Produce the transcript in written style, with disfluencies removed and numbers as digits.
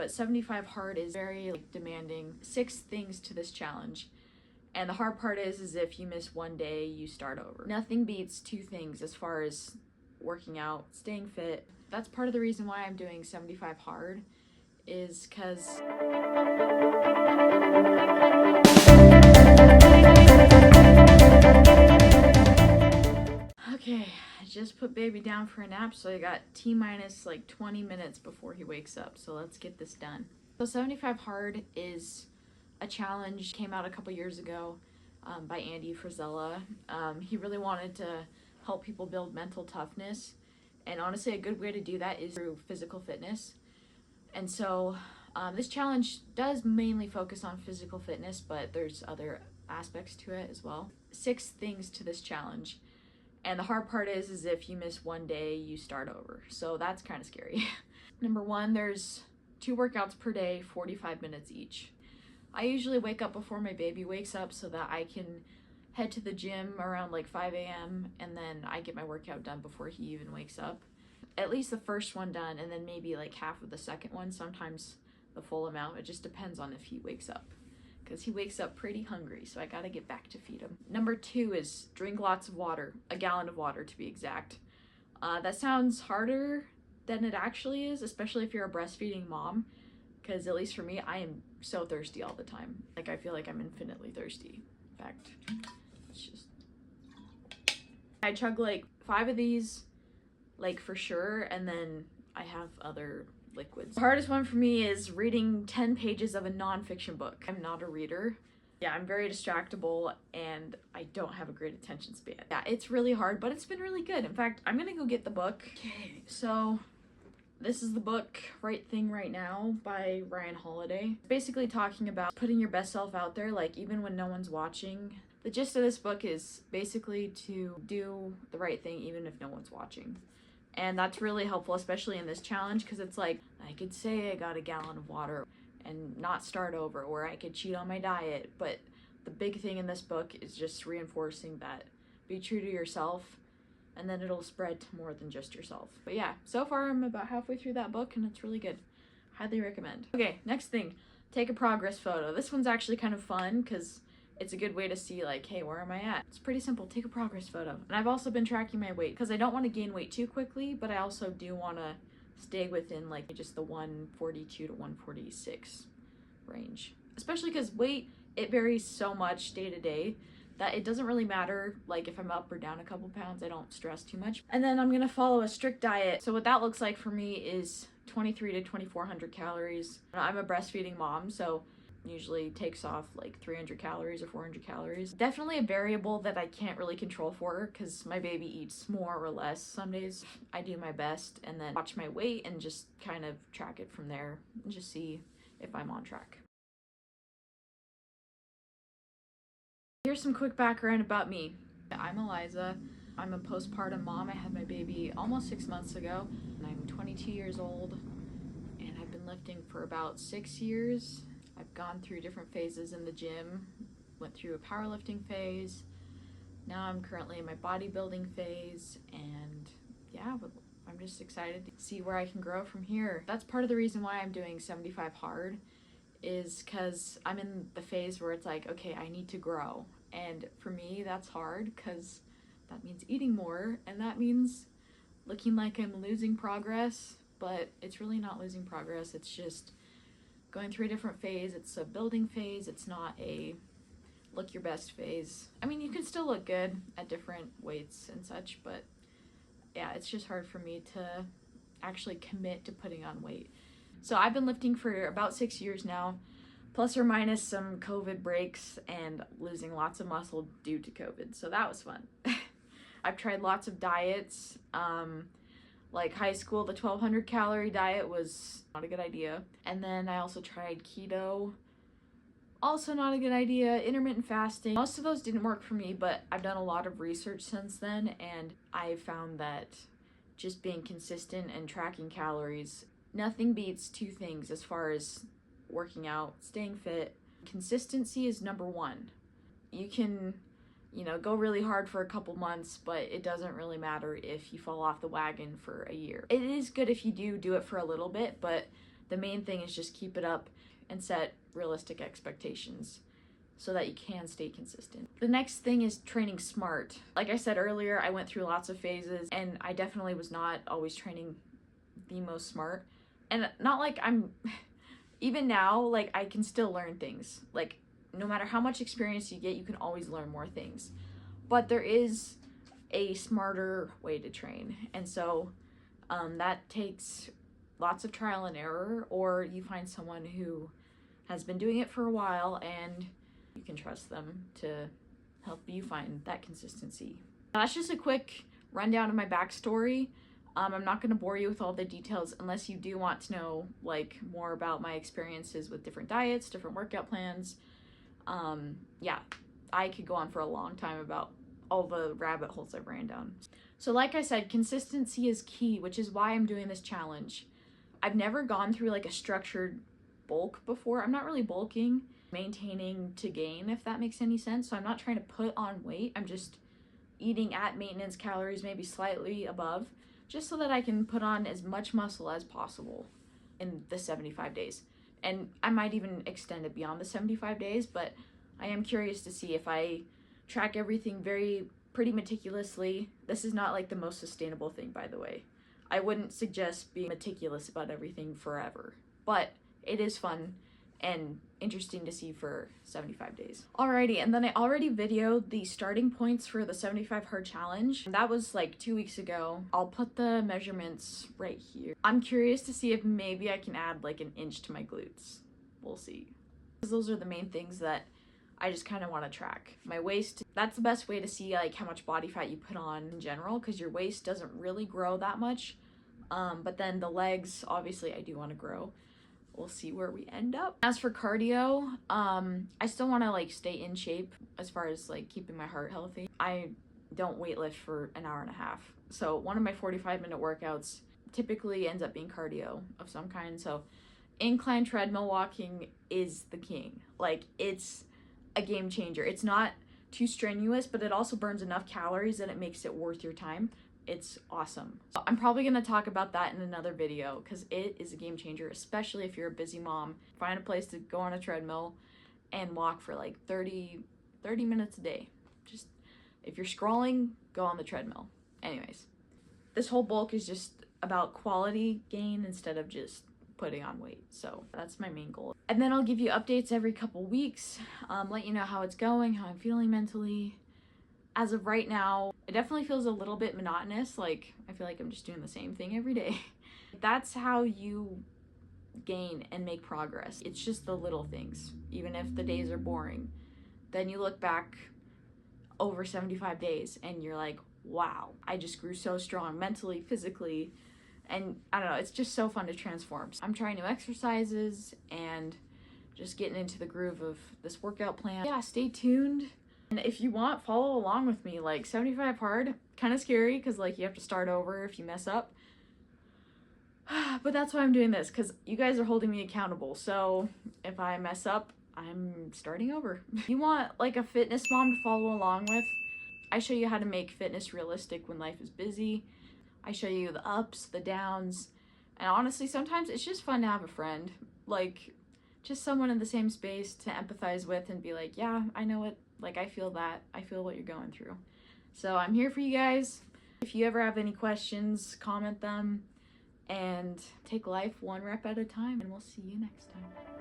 But 75 hard is very demanding. 6 things to this challenge. And the hard part is if you miss one day, you start over. Nothing beats 2 things as far as working out, staying fit. That's part of the reason why I'm doing 75 hard, is because okay, I just put baby down for a nap, so I got T-minus 20 minutes before he wakes up, so let's get this done. So 75 hard is a challenge, came out a couple years ago by Andy Frizella. He really wanted to help people build mental toughness, and honestly a good way to do that is through physical fitness. And so this challenge does mainly focus on physical fitness, but there's other aspects to it as well. 6 things to this challenge. And the hard part is if you miss one day, you start over. So that's kind of scary. Number 1, there's 2 workouts per day, 45 minutes each. I usually wake up before my baby wakes up so that I can head to the gym around 5 a.m. and then I get my workout done before he even wakes up. At least the first one done, and then maybe half of the second one, sometimes the full amount. It just depends on if he wakes up, because he wakes up pretty hungry, so I gotta get back to feed him. Number 2 is drink lots of water, a gallon of water to be exact. That sounds harder than it actually is, especially if you're a breastfeeding mom, because at least for me, I am so thirsty all the time. I feel like I'm infinitely thirsty. In fact, I chug 5 of these, for sure, and then I have other liquids. The hardest one for me is reading 10 pages of a nonfiction book. I'm not a reader. Yeah, I'm very distractible and I don't have a great attention span. Yeah, it's really hard, but it's been really good. In fact, I'm gonna go get the book. Okay, so this is the book, Right Thing Right Now by Ryan Holiday. Basically talking about putting your best self out there, even when no one's watching. The gist of this book is basically to do the right thing even if no one's watching. And that's really helpful, especially in this challenge, because it's I could say I got a gallon of water and not start over, or I could cheat on my diet. But the big thing in this book is just reinforcing that be true to yourself, and then it'll spread to more than just yourself. But yeah, so far I'm about halfway through that book and it's really good. Highly recommend. Okay, next thing, take a progress photo. This one's actually kind of fun because it's a good way to see hey, where am I at? It's pretty simple, take a progress photo. And I've also been tracking my weight because I don't want to gain weight too quickly, but I also do want to stay within just the 142 to 146 range. Especially because weight, it varies so much day to day that it doesn't really matter if I'm up or down a couple pounds. I don't stress too much. And then I'm gonna follow a strict diet. So what that looks like for me is 23 to 2400 calories. I'm a breastfeeding mom, so usually takes off 300 calories or 400 calories. Definitely a variable that I can't really control for because my baby eats more or less. Some days I do my best and then watch my weight and just kind of track it from there and just see if I'm on track. Here's some quick background about me. I'm Eliza. I'm a postpartum mom. I had my baby almost 6 months ago, and I'm 22 years old, and I've been lifting for about 6 years. I've gone through different phases in the gym, went through a powerlifting phase. Now I'm currently in my bodybuilding phase, and yeah, I'm just excited to see where I can grow from here. That's part of the reason why I'm doing 75 hard, is because I'm in the phase where it's okay, I need to grow. And for me, that's hard because that means eating more, and that means looking like I'm losing progress, but it's really not losing progress. It's just going through a different phase. It's a building phase. It's not a look your best phase. I mean, you can still look good at different weights and such, but yeah, it's just hard for me to actually commit to putting on weight. So I've been lifting for about 6 years now, plus or minus some COVID breaks and losing lots of muscle due to COVID. So that was fun. I've tried lots of diets. High school, the 1200 calorie diet was not a good idea. And then I also tried keto. Also not a good idea. Intermittent fasting. Most of those didn't work for me, but I've done a lot of research since then, and I found that just being consistent and tracking calories, nothing beats 2 things as far as working out, staying fit. Consistency is number 1. You can, go really hard for a couple months, but it doesn't really matter if you fall off the wagon for a year. It is good if you do it for a little bit, but The main thing is just keep it up and set realistic expectations so that you can stay consistent. The next thing is training smart. Like I said earlier, I went through lots of phases and I definitely was not always training the most smart. And not like I'm, even now, like I can still learn things. Like no matter how much experience you get, you can always learn more things. But there is a smarter way to train. And so that takes lots of trial and error, or you find someone who has been doing it for a while and you can trust them to help you find that consistency. That's just a quick rundown of my backstory. I'm not going to bore you with all the details unless you do want to know like more about my experiences with different diets, different workout plans. Yeah, I could go on for a long time about all the rabbit holes I've ran down. So like I said, consistency is key, which is why I'm doing this challenge. I've never gone through like a structured bulk before. I'm not really bulking, maintaining to gain, if that makes any sense. So I'm not trying to put on weight. I'm just eating at maintenance calories, maybe slightly above, just so that I can put on as much muscle as possible in the 75 days. And I might even extend it beyond the 75 days, but I am curious to see if I track everything pretty meticulously. This is not like the most sustainable thing, by the way. I wouldn't suggest being meticulous about everything forever, but it is fun and interesting to see for 75 days. Alrighty, and then I already videoed the starting points for the 75 hard challenge. That was like 2 weeks ago. I'll put the measurements right here. I'm curious to see if maybe I can add like an inch to my glutes. We'll see. Those are the main things that I just kind of want to track. My waist, that's the best way to see like how much body fat you put on in general, because your waist doesn't really grow that much. But then the legs, obviously I do want to grow. We'll see where we end up. As for cardio, I still want to like stay in shape as far as like keeping my heart healthy. I don't weightlift for an hour and a half. So one of my 45-minute workouts typically ends up being cardio of some kind. So incline treadmill walking is the king. Like it's a game changer. It's not too strenuous, but it also burns enough calories that it makes it worth your time. It's awesome. So I'm probably going to talk about that in another video because it is a game changer, especially if you're a busy mom. Find a place to go on a treadmill and walk for like 30 minutes a day. Just if you're scrolling, go on the treadmill. Anyways, this whole bulk is just about quality gain instead of just putting on weight. So that's my main goal. And then I'll give you updates every couple weeks, let you know how it's going, how I'm feeling mentally. As of right now, it definitely feels a little bit monotonous. Like I feel like I'm just doing the same thing every day. That's how you gain and make progress. It's just the little things. Even if the days are boring, then you look back over 75 days and you're like, wow, I just grew so strong mentally, physically. And I don't know, it's just so fun to transform. I'm trying new exercises and just getting into the groove of this workout plan. Yeah, stay tuned. And if you want, follow along with me. Like 75 hard, kind of scary because like you have to start over if you mess up. But that's why I'm doing this, because you guys are holding me accountable. So if I mess up, I'm starting over. If you want like a fitness mom to follow along with, I show you how to make fitness realistic when life is busy. I show you the ups, the downs, and honestly, sometimes it's just fun to have a friend, like just someone in the same space to empathize with and be like, yeah, I know it. Like, I feel that. I feel what you're going through. So I'm here for you guys. If you ever have any questions, comment them and take life one rep at a time, and we'll see you next time.